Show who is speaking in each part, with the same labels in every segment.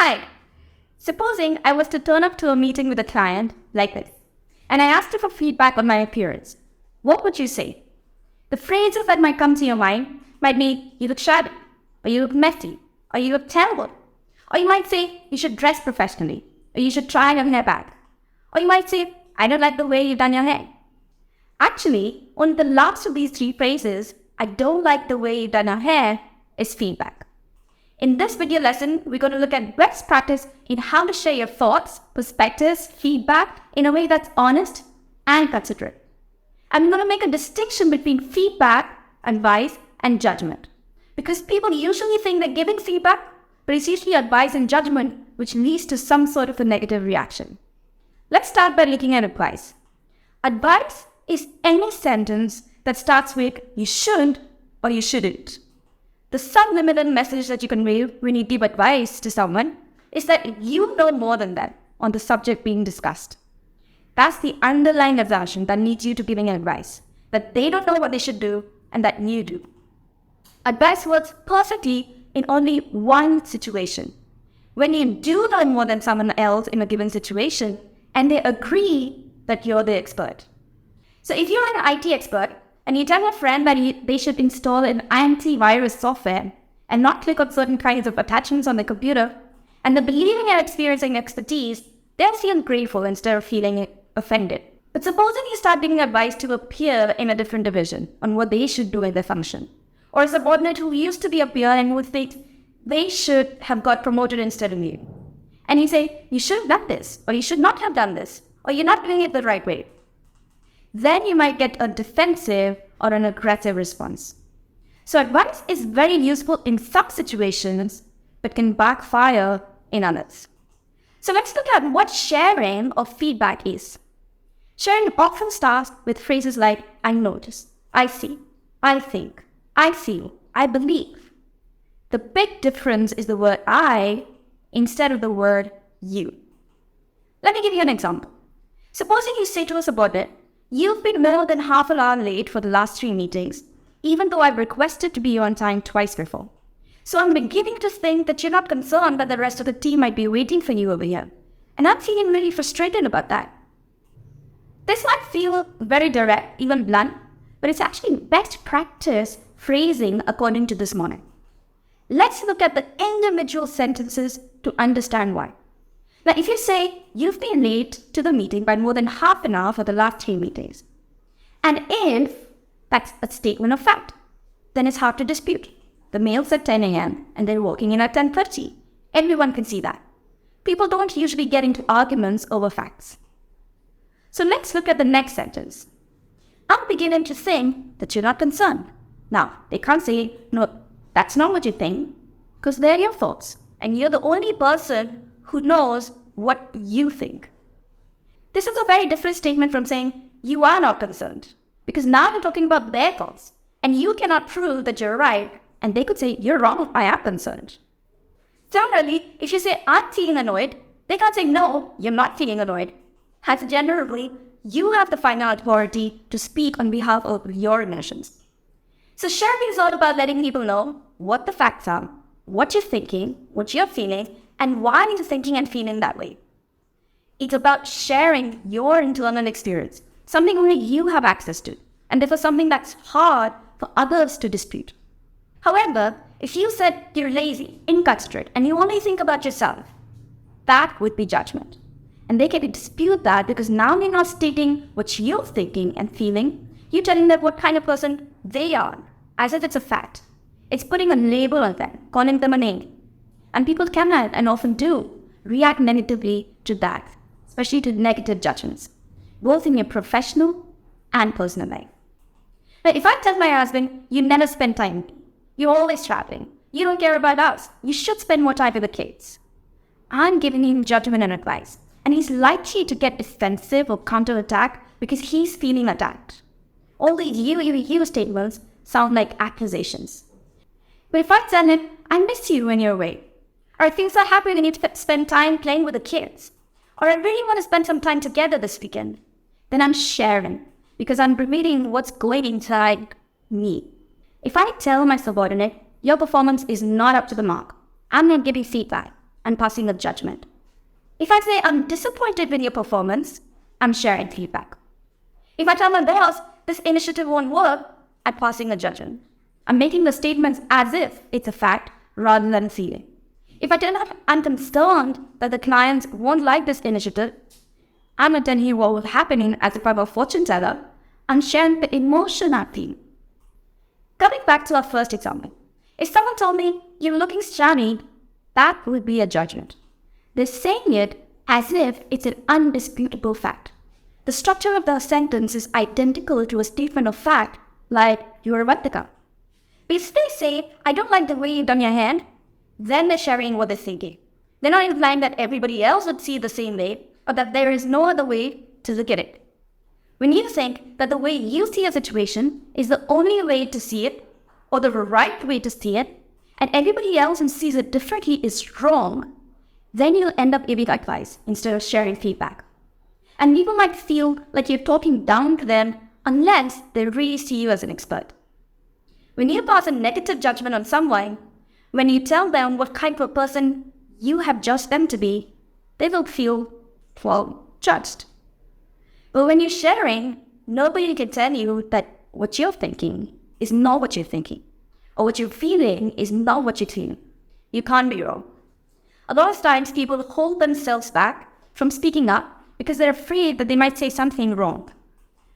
Speaker 1: Hi. Supposing I was to turn up to a meeting with a client like this, and I asked you for feedback on my appearance, what would you say? The phrases that might come to your mind might be, you look shabby, or you look messy, or you look terrible. Or you might say, you should dress professionally, or you should try your hair back. Or you might say, I don't like the way you've done your hair. Actually, only the last of these three phrases, I don't like the way you've done your hair, is feedback. In this video lesson, we're going to look at best practice in how to share your thoughts, perspectives, feedback in a way that's honest and considerate. I'm going to make a distinction between feedback, advice, and judgment. Because people usually think they're giving feedback, but it's usually advice and judgment which leads to some sort of a negative reaction. Let's start by looking at advice. Advice is any sentence that starts with you should or you shouldn't. The subliminal message that you convey when you give advice to someone is that you know more than them on the subject being discussed. That's the underlying assumption that leads you to giving advice, that they don't know what they should do and that you do. Advice works perfectly in only one situation. When you do know more than someone else in a given situation and they agree that you're the expert. So if you're an IT expert and you tell a friend that they should install an antivirus software and not click on certain kinds of attachments on the computer, and they believe in your experiencing expertise, they'll feel grateful instead of feeling offended. But supposing you start giving advice to a peer in a different division on what they should do in their function, or a subordinate who used to be a peer and who thinks they should have got promoted instead of you. And you say, you should have done this, or you should not have done this, or you're not doing it the right way. Then you might get a defensive or an aggressive response. So advice is very useful in some situations, but can backfire in others. So let's look at what sharing of feedback is. Sharing often starts with phrases like, I notice, I see, I think, I feel, I believe. The big difference is the word I instead of the word you. Let me give you an example. Supposing you say to a subordinate, you've been more than half an hour late for the last 3 meetings, even though I've requested to be on time twice before. So I'm beginning to think that you're not concerned that the rest of the team might be waiting for you over here. And I'm feeling really frustrated about that. This might feel very direct, even blunt, but it's actually best practice phrasing according to this model. Let's look at the individual sentences to understand why. Now, if you say, you've been late to the meeting by more than half an hour for the last 3 meetings, and if that's a statement of fact, then it's hard to dispute. The mail's at 10 a.m. and they're walking in at 10:30. Everyone can see that. People don't usually get into arguments over facts. So let's look at the next sentence. I'm beginning to think that you're not concerned. Now, they can't say, no, that's not what you think, because they're your thoughts, and you're the only person who knows what you think. This is a very different statement from saying you are not concerned, because now you're talking about their thoughts, and you cannot prove that you're right, and they could say, you're wrong, I am concerned. Similarly, if you say, I'm feeling annoyed, they can't say, no, you're not feeling annoyed. As generally, you have the final authority to speak on behalf of your emotions. So sharing is all about letting people know what the facts are, what you're thinking, what you're feeling, and why you're thinking and feeling that way. It's about sharing your internal experience, something only you have access to, and therefore something that's hard for others to dispute. However, if you said you're lazy, inconsiderate, and you only think about yourself, that would be judgment. And they can dispute that because now you're not stating what you're thinking and feeling, you're telling them what kind of person they are, as if it's a fact. It's putting a label on them, calling them a name. And people can and often do react negatively to that, especially to negative judgments, both in your professional and personal life. Now, if I tell my husband, you never spend time with me, you're always traveling, you don't care about us, you should spend more time with the kids, I'm giving him judgment and advice, and he's likely to get defensive or counterattack because he's feeling attacked. All these you statements sound like accusations. But if I tell him, I miss you when you're away, or I feel so happy when you spend time playing with the kids, or I really want to spend some time together this weekend, then I'm sharing, because I'm revealing what's going inside me. If I tell my subordinate, your performance is not up to the mark, I'm not giving feedback, I'm passing a judgment. If I say I'm disappointed with your performance, I'm sharing feedback. If I tell my boss this initiative won't work, I'm passing a judgment. I'm making the statements as if it's a fact rather than a feeling. If I tell them I'm concerned that the clients won't like this initiative, I'm not telling you what will happen as if I'm a fortune teller. I'm sharing the emotion I'm feeling. Coming back to our first example, if someone told me, "You're looking shabby," that would be a judgment. They're saying it as if it's an undisputable fact. The structure of the sentence is identical to a statement of fact, like, "You're a Vatika." But if they say, "I don't like the way you've done your hand," then they're sharing what they're thinking. They're not implying that everybody else would see it the same way, or that there is no other way to look at it. When you think that the way you see a situation is the only way to see it, or the right way to see it, and everybody else who sees it differently is wrong, then you'll end up giving advice instead of sharing feedback. And people might feel like you're talking down to them unless they really see you as an expert. When you pass a negative judgment on someone, when you tell them what kind of a person you have judged them to be, they will feel, well, judged. But when you're sharing, nobody can tell you that what you're thinking is not what you're thinking, or what you're feeling is not what you're feeling. You can't be wrong. A lot of times people hold themselves back from speaking up because they're afraid that they might say something wrong.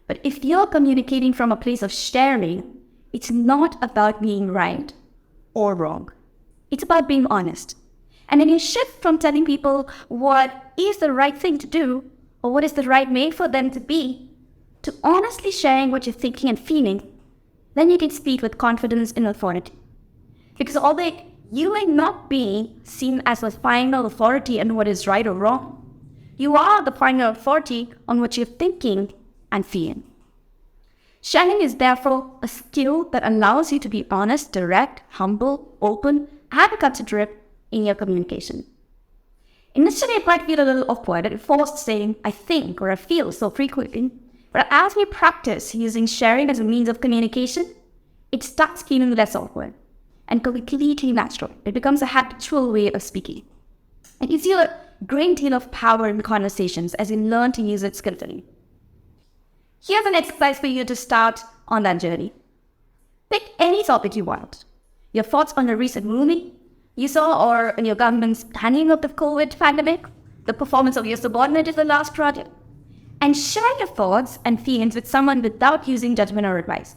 Speaker 1: But if you're communicating from a place of sharing, it's not about being right or wrong. It's about being honest. And then you shift from telling people what is the right thing to do or what is the right way for them to be, to honestly sharing what you're thinking and feeling. Then you can speak with confidence and authority. Because although you may not be seen as the final authority on what is right or wrong, you are the final authority on what you're thinking and feeling. Sharing is therefore a skill that allows you to be honest, direct, humble, open, and considerate in your communication. Initially, it might feel a little awkward and forced saying, "I think" or "I feel" so frequently, but as we practice using sharing as a means of communication, it starts feeling less awkward and completely natural. It becomes a habitual way of speaking. And you feel a great deal of power in conversations as you learn to use it skillfully. Here's an exercise for you to start on that journey. Pick any topic you want. Your thoughts on a recent movie you saw, or in your government's handling of the COVID pandemic, the performance of your subordinate in the last project, and share your thoughts and feelings with someone without using judgment or advice.